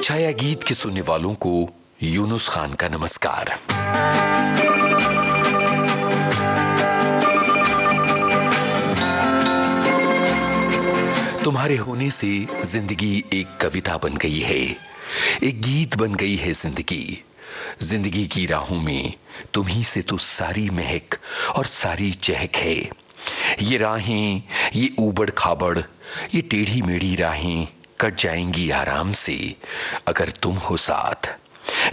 छाया गीत के सुनने वालों को यूनुस खान का नमस्कार। तुम्हारे होने से जिंदगी एक कविता बन गई है, एक गीत बन गई है जिंदगी। जिंदगी की राहों में तुम्ही से तो सारी महक और सारी चहक है। ये राहें, ये ऊबड़ खाबड़, ये टेढ़ी मेढ़ी राहें कट जाएंगी आराम से अगर तुम हो साथ।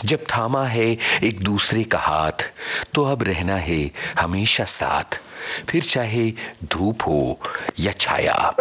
जब थामा है एक दूसरे का हाथ तो अब रहना है हमेशा साथ, फिर चाहे धूप हो या छाया।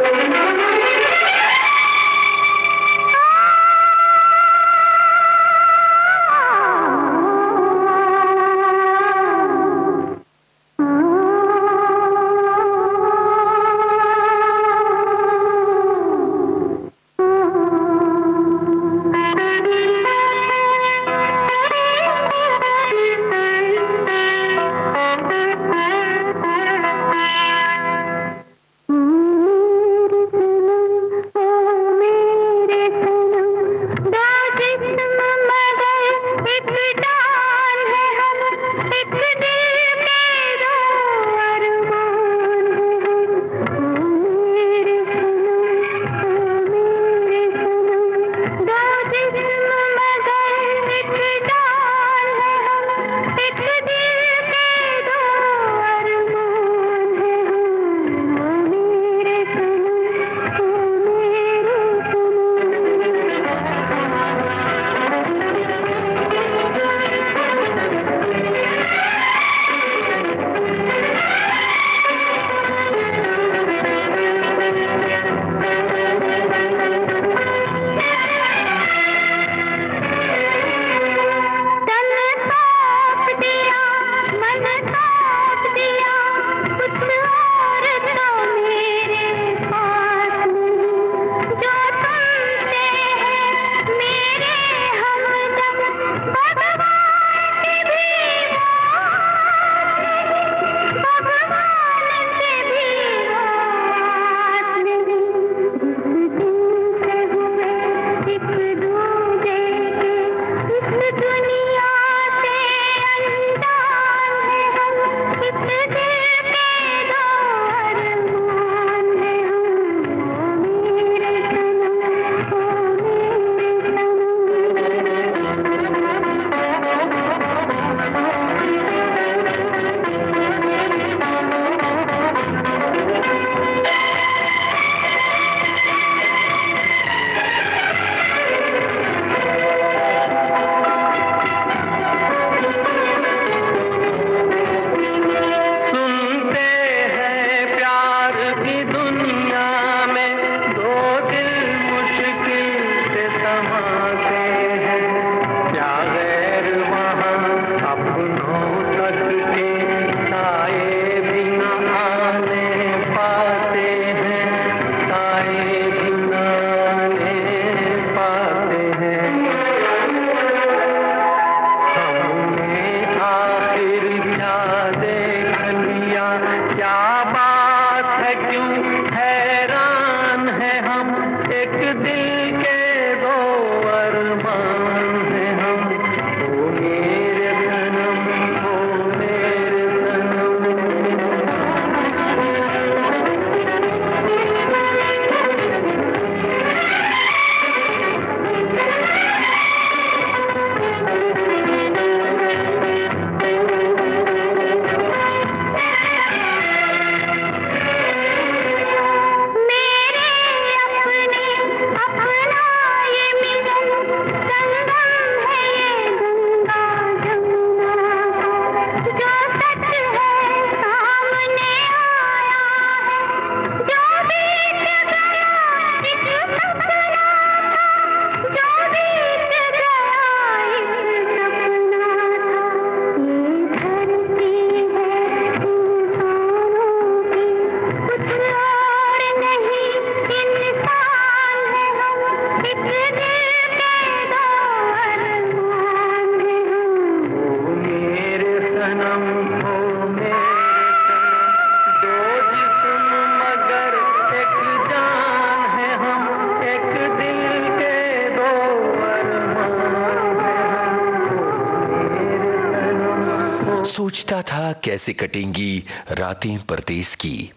सोचता था कैसे कटेंगी रातें परदेस की।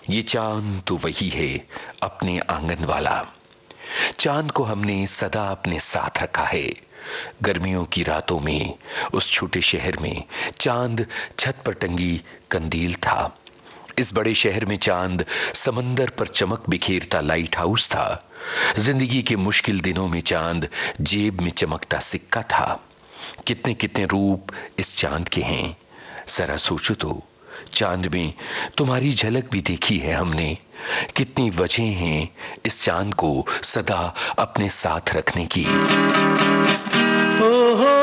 ये चांद तो वही है अपने आंगन वाला। चांद को हमने सदा अपने साथ रखा है। गर्मियों की रातों में उस छोटे शहर में चांद छत पर टंगी कंदील था। इस बड़े शहर में चांद समंदर पर चमक बिखेरता लाइट हाउस था। जिंदगी के मुश्किल दिनों में चांद जेब में चमकता सिक्का था। कितने कितने रूप इस चांद के हैं, जरा सोचो तो। चांद में तुम्हारी झलक भी देखी है हमने। कितनी वजह हैं इस चांद को सदा अपने साथ रखने की। हो हो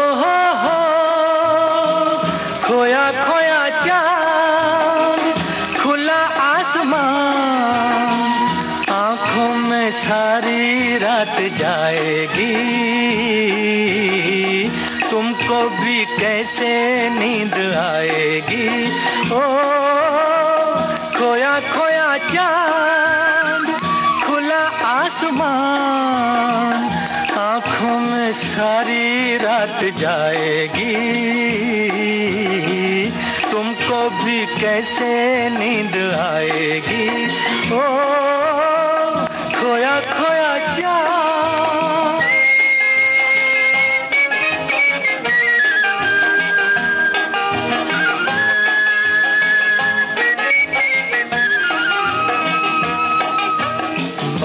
खोया खोया चांद, खुला आसमान, आंखों में सारी रात जाएगी। तुमको भी कैसे नींद आएगी। ओ खोया खोया चांद, खुला आसमान, आंखों में सारी रात जाएगी। तुमको भी कैसे नींद आएगी। ओ खोया खोया चांद।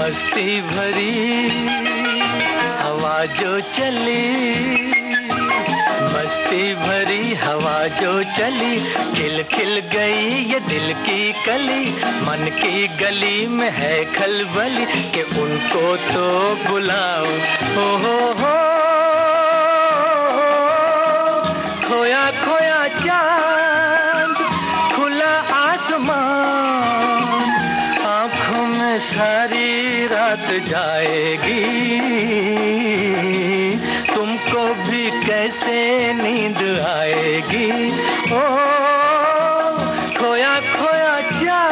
मस्ती भरी हवा जो चली, मस्ती भरी हवा जो चली, खिल खिल गई ये दिल की कली। मन की गली में है खलबली कि उनको तो बुलाओ। हो खोया खोया चांद, खुला आसमान, आंखों में सारी रात जाएगी। तुमको भी कैसे नींद आएगी। ओ खोया खोया चांद।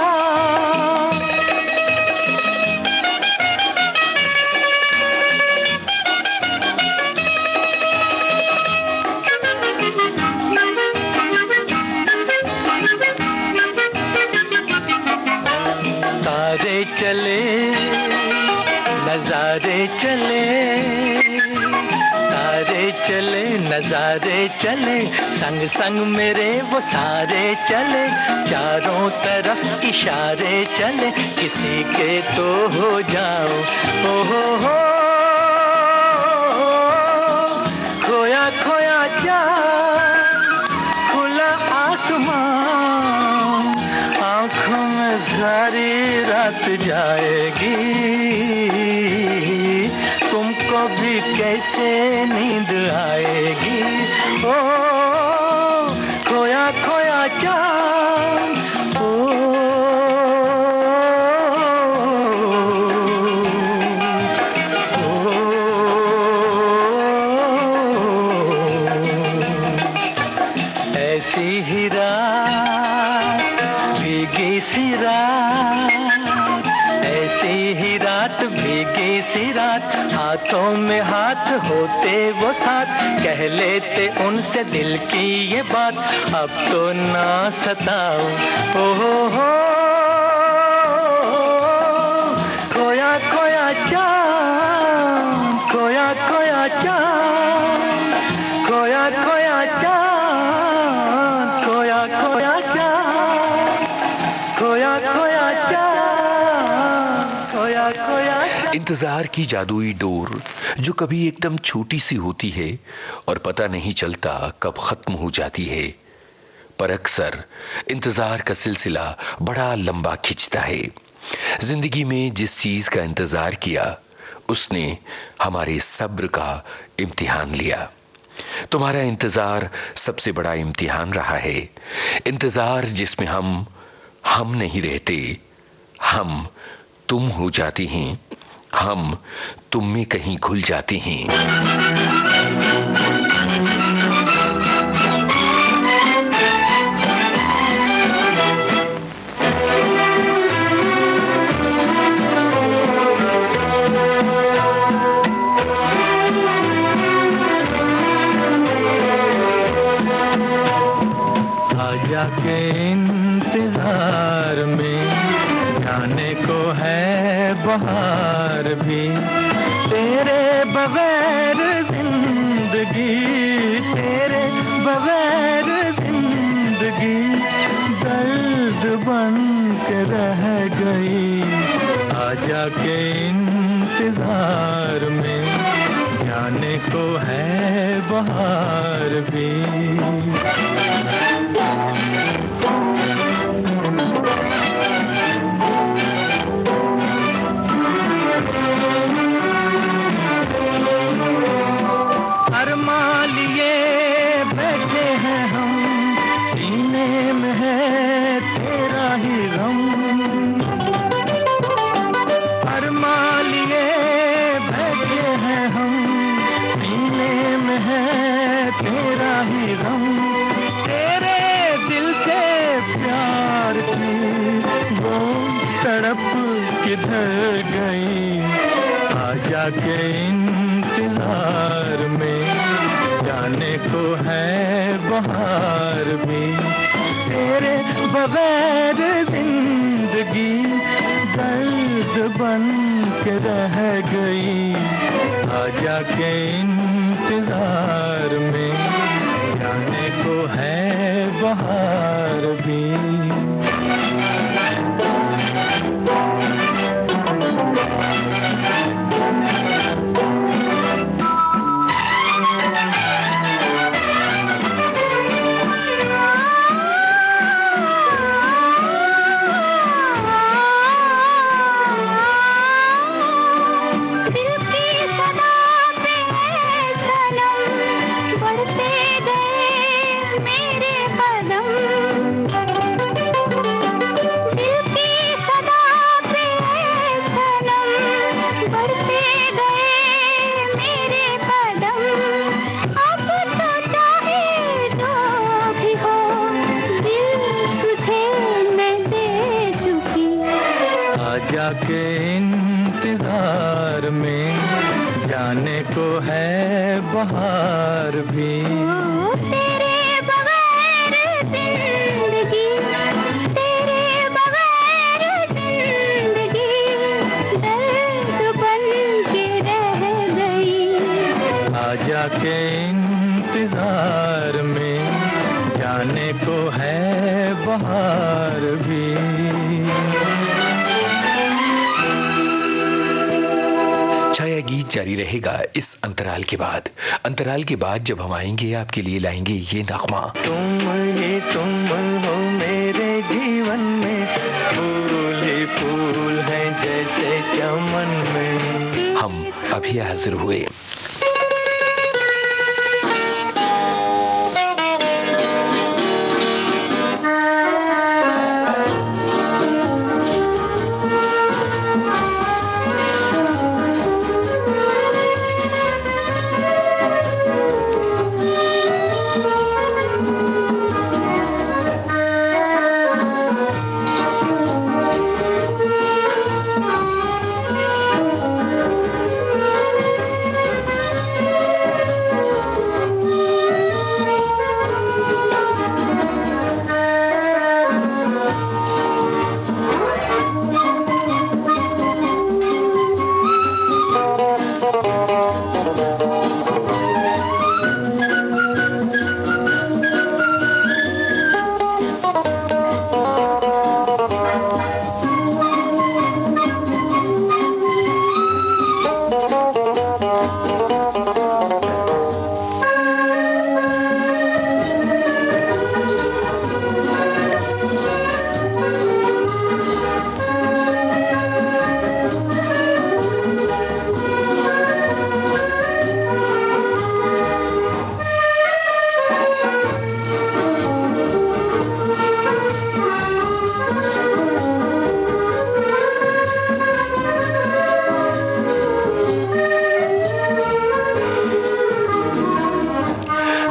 तारे चले नजारे चले, तारे चले नजारे चले, संग संग मेरे वो सारे चले। चारों तरफ इशारे चले, किसी के तो हो जाओ। हो खोया खोया चांद, खुला आसमान, आंखों में सारी रात जाएगी। तुमको भी कैसे नींद आएगी। ओ खोया खोया चांद। ओ ऐसी ही रात, भीगी सी रात, ऐसी ही रात, भीगी सी रात, हाथों में हाथ होते वो साथ, कह लेते उनसे दिल की ये बात। अब तो ना सताओ। हो खोया खोया चांद, खोया खोया चांद, खोया खोया चांद, खोया खोया चांद, खोया खोया चांद, खोया खोया चांद। इंतजार की जादुई डोर जो कभी एकदम छोटी सी होती है और पता नहीं चलता कब खत्म हो जाती है, पर अक्सर इंतजार का सिलसिला बड़ा लंबा खिंचता है। जिंदगी में जिस चीज का इंतजार किया उसने हमारे सब्र का इम्तिहान लिया। तुम्हारा इंतजार सबसे बड़ा इम्तिहान रहा है। इंतजार जिसमें हम नहीं रहते, हम तुम हो जाती हैं, हम तुम में कहीं घुल जाती हैं। आजा के इंतजार में, जाने को है बहार भी, तेरे बगैर जिंदगी, तेरे बगैर जिंदगी दर्द बन के रह गई। आजा के इंतजार में, जाने को है बहार भी। अरमान लिए बैठे हैं हम, सीने में है तेरा ही गम। अरमान लिए बैठे हैं हम, सीने में है तेरा ही गम। तेरे दिल से प्यार की वो तड़प किधर गई। आजा के इंतजार में, जाने को है बहार भी, तेरे बगैर जिंदगी दर्द बन के रह गई। आजा के इंतजार में, जाने को है बहार भी। आजा के इंतजार में, जाने को है बहार भी। तेरे बगैर जिंदगी, तेरे बगैर जिंदगी दर्द बन के रह गई। आजा के इंतजार में, जाने को है बहार भी। छाया गीत जारी रहेगा इस अंतराल के बाद। अंतराल के बाद जब हम आएंगे आपके लिए लाएंगे ये नगमा। तुम हो मेरे जीवन में, फूल ही फूल है जैसे चमन में। हम अभी हाजिर हुए।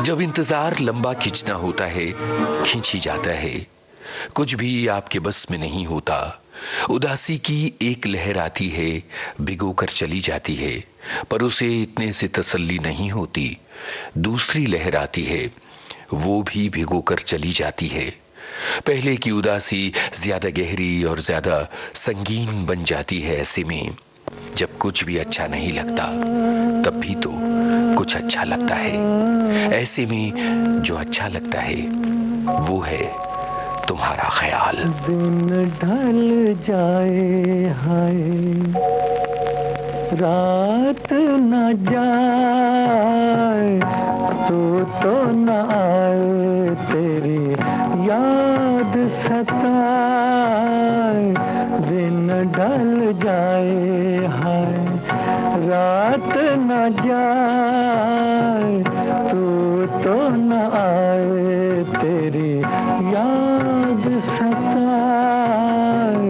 जब इंतजार लंबा खींचना होता है, खींच ही जाता है। कुछ भी आपके बस में नहीं होता। उदासी की एक लहर आती है, भिगो कर चली जाती है, पर उसे इतने से तसल्ली नहीं होती। दूसरी लहर आती है, वो भी भिगोकर चली जाती है। पहले की उदासी ज्यादा गहरी और ज्यादा संगीन बन जाती है। ऐसे में जब कुछ भी अच्छा नहीं लगता तब भी तो कुछ अच्छा लगता है। ऐसे में जो अच्छा लगता है वो है तुम्हारा ख्याल। दिन ढल जाए हाय, रात न जाए, तो न आए, तेरी याद सताए। दिन ढल जाए हाय, रात न जाए, तो न आए, तेरी याद सताए।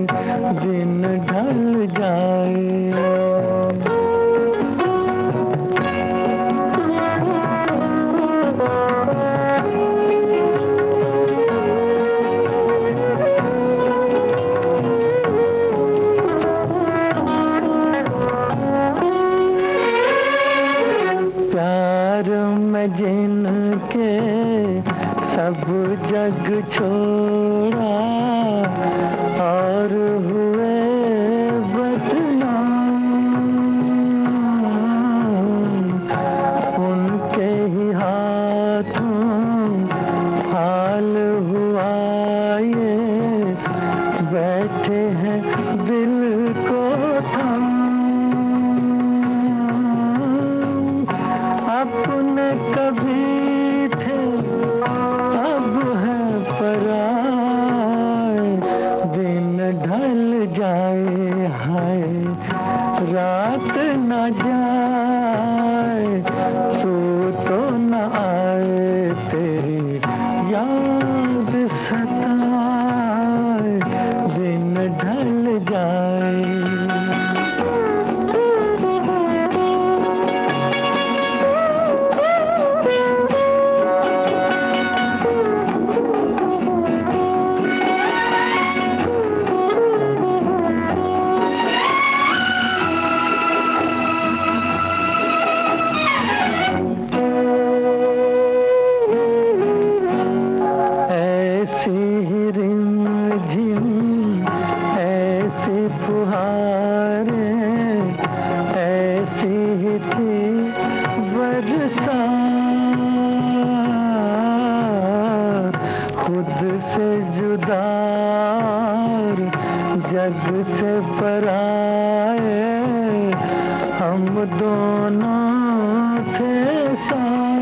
दिन ढल जाए। जिनके सब जग छोड़ा और हुए बदनाम, उनके ही हाथों हाल हुआ ये, बैठे हैं दिल को थम। अपने कभी थे अब है पराए। दिन ढल जाए हाय, रात न जाए, तो न आए, तेरी याद सताए। दिन ढल जाए। खुद से जुदा जग से पराए, हम दोनों थे साथ।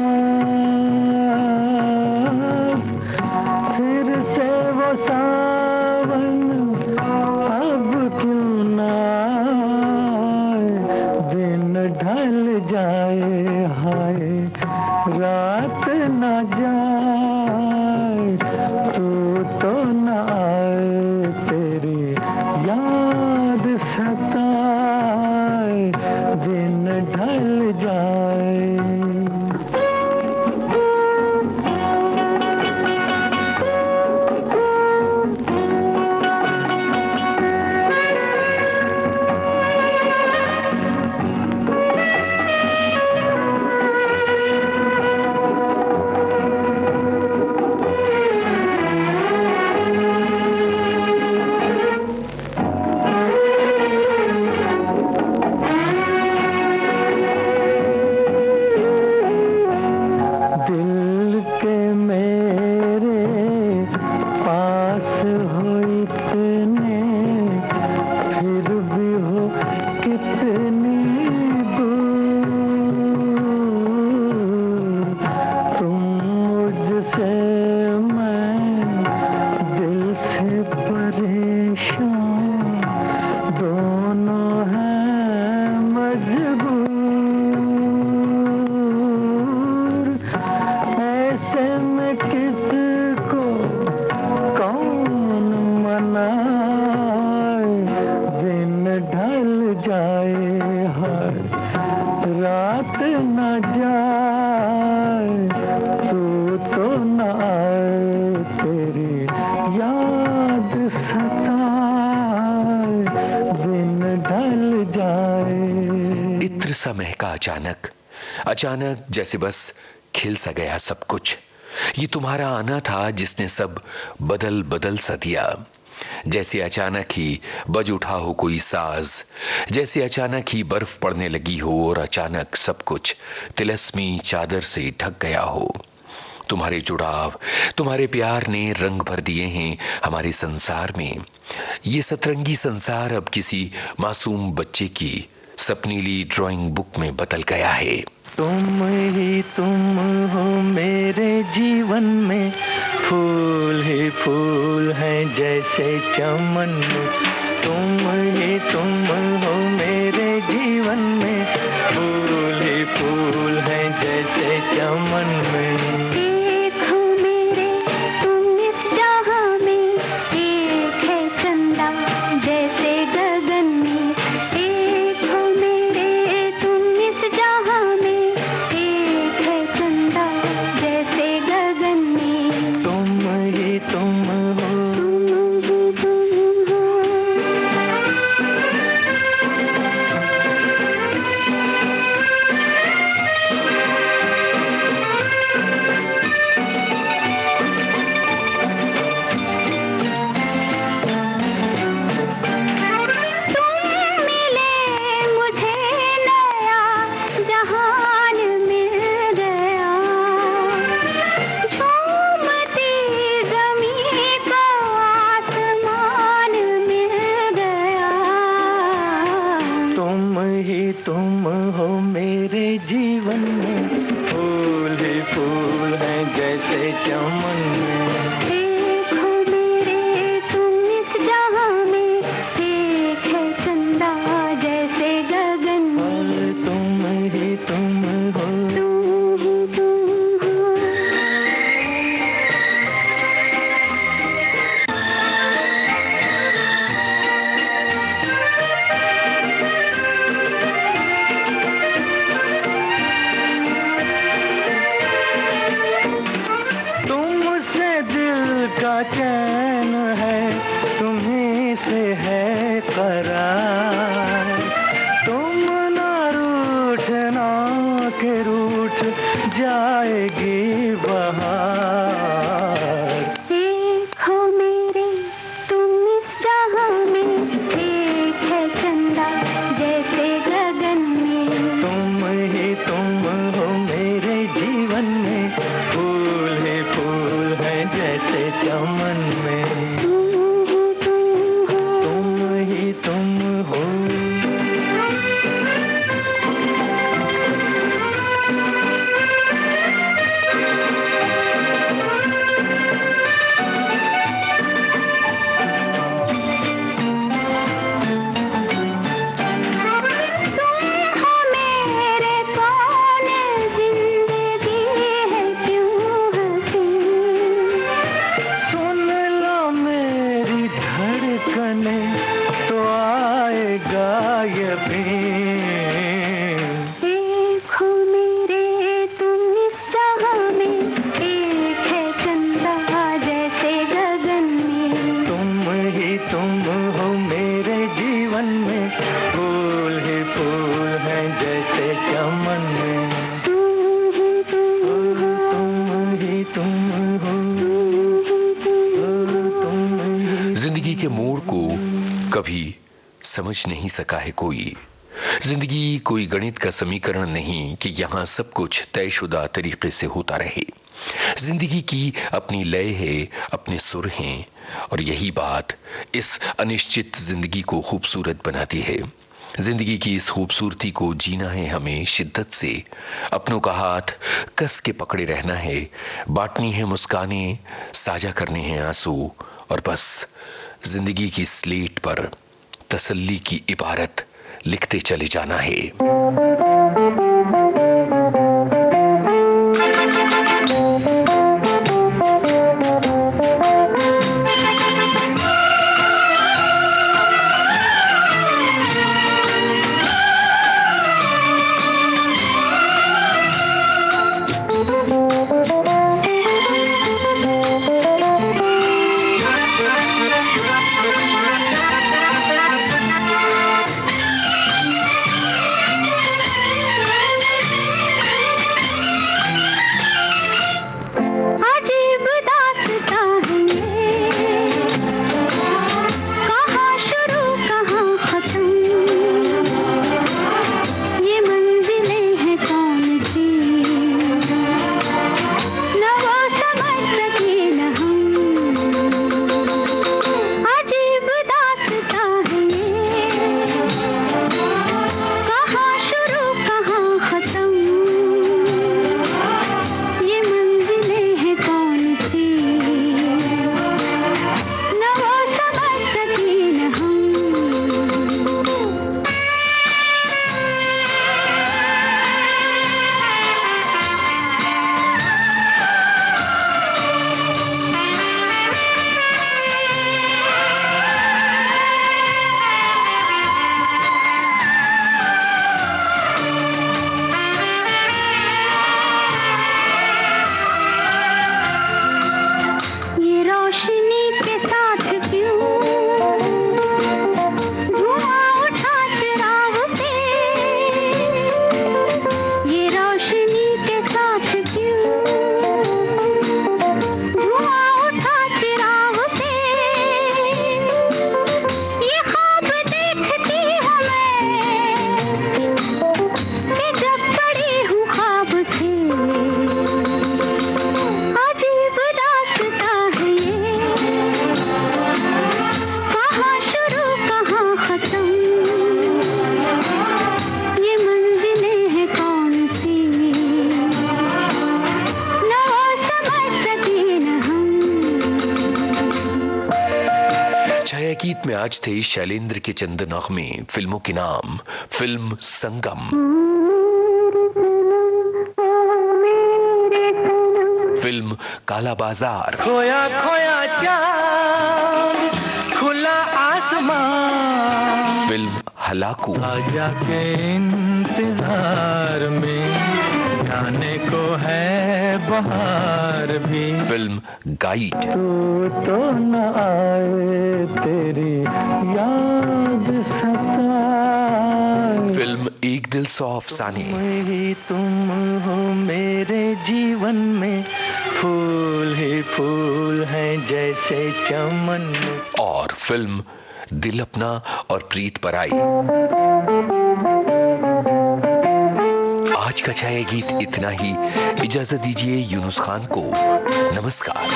फिर से वो सावन अब क्यों ना आए। दिन ढल जाए हाय, रात न जाए, तो न आए, तेरी याद सताए। दिन ढल जाए। रात न जाए, तो न आए, तेरी याद सताए। दिन ढल जाए। इत्र सा महका अचानक, अचानक जैसे बस खिल सा गया सब कुछ। ये तुम्हारा आना था जिसने सब बदल बदल सा दिया। जैसे अचानक ही बज उठा हो कोई साज, जैसे अचानक ही बर्फ पड़ने लगी हो और अचानक सब कुछ तिलस्मी चादर से ढक गया हो। तुम्हारे जुड़ाव, तुम्हारे प्यार ने रंग भर दिए हैं हमारे संसार में। ये सतरंगी संसार अब किसी मासूम बच्चे की सपनीली ड्राइंग बुक में बदल गया है। तुम ही तुम हो मेरे जीवन में, फूल ही फूल हैं जैसे चमन में। तुम ही तुम हो मेरे जीवन में, फूल ही फूल हैं जैसे चमन में। एक हो मेरे तुम इस जहां में, एक है चंदा जैसे गगन में। एक हो मेरे तुम इस जहां में, एक है चंदा जैसे गगन में। तुम ही तुम हो। तुम हो मेरे जीवन में, फूल ही फूल हैं जैसे चमन में। एक हो मेरे तुम इस जहां में, एक है चंदा जैसे गगन में। तुम ही तुम हो। का चैन है तुम्हीं से है करार, तुम ना रूठना के रूठ जाएगी बहार। एक हो मेरे तुम इस जहां में, एक है चंदा जैसे गगन में। तुम ही तुम हो मेरे जीवन में, फूल ही फूल हैं जैसे चमन में। तुम ही तुम हो। तो आएगा यकीन। एक हो मेरे तुम इस जहां में, एक है चंदा जैसे गगन में। तुम ही तुम हो मेरे जीवन में, फूल ही फूल हैं जैसे चमन में। तुम ही तुम हो। तुम ही तुम हो। जिंदगी के मोड़ को कभी समझ नहीं सका है कोई। जिंदगी कोई गणित का समीकरण नहीं कि यहां सब कुछ तयशुदा तरीके से होता रहे। जिंदगी की अपनी लय है, अपने सुर हैं, और यही बात इस अनिश्चित जिंदगी को खूबसूरत बनाती है। जिंदगी की इस खूबसूरती को जीना है हमें शिद्दत से। अपनों का हाथ कस के पकड़े रहना है, बांटनी है मुस्कानें, साझा करने हैं आंसू, और बस जिंदगी की स्लेट पर तसल्ली की इबारत लिखते चले जाना है। में आज थे शैलेंद्र के चंद नगमे। फिल्मों के नाम, फिल्म संगम, फिल्म काला बाजार, खोया खोया चांद, खुला आसमान, फिल्म हलाकू, आजा के इंतजार में, जाने को है बहार भी, फिल्म गाइड, तू तो न आए तेरी याद सताए, फिल्म एक दिल सौ अफसाने, ही तुम हो मेरे जीवन में, फूल ही फूल हैं जैसे चमन, और फिल्म दिल अपना और प्रीत पराई। आज का छाया गीत इतना ही। इजाजत दीजिए यूनुस खान को। नमस्कार।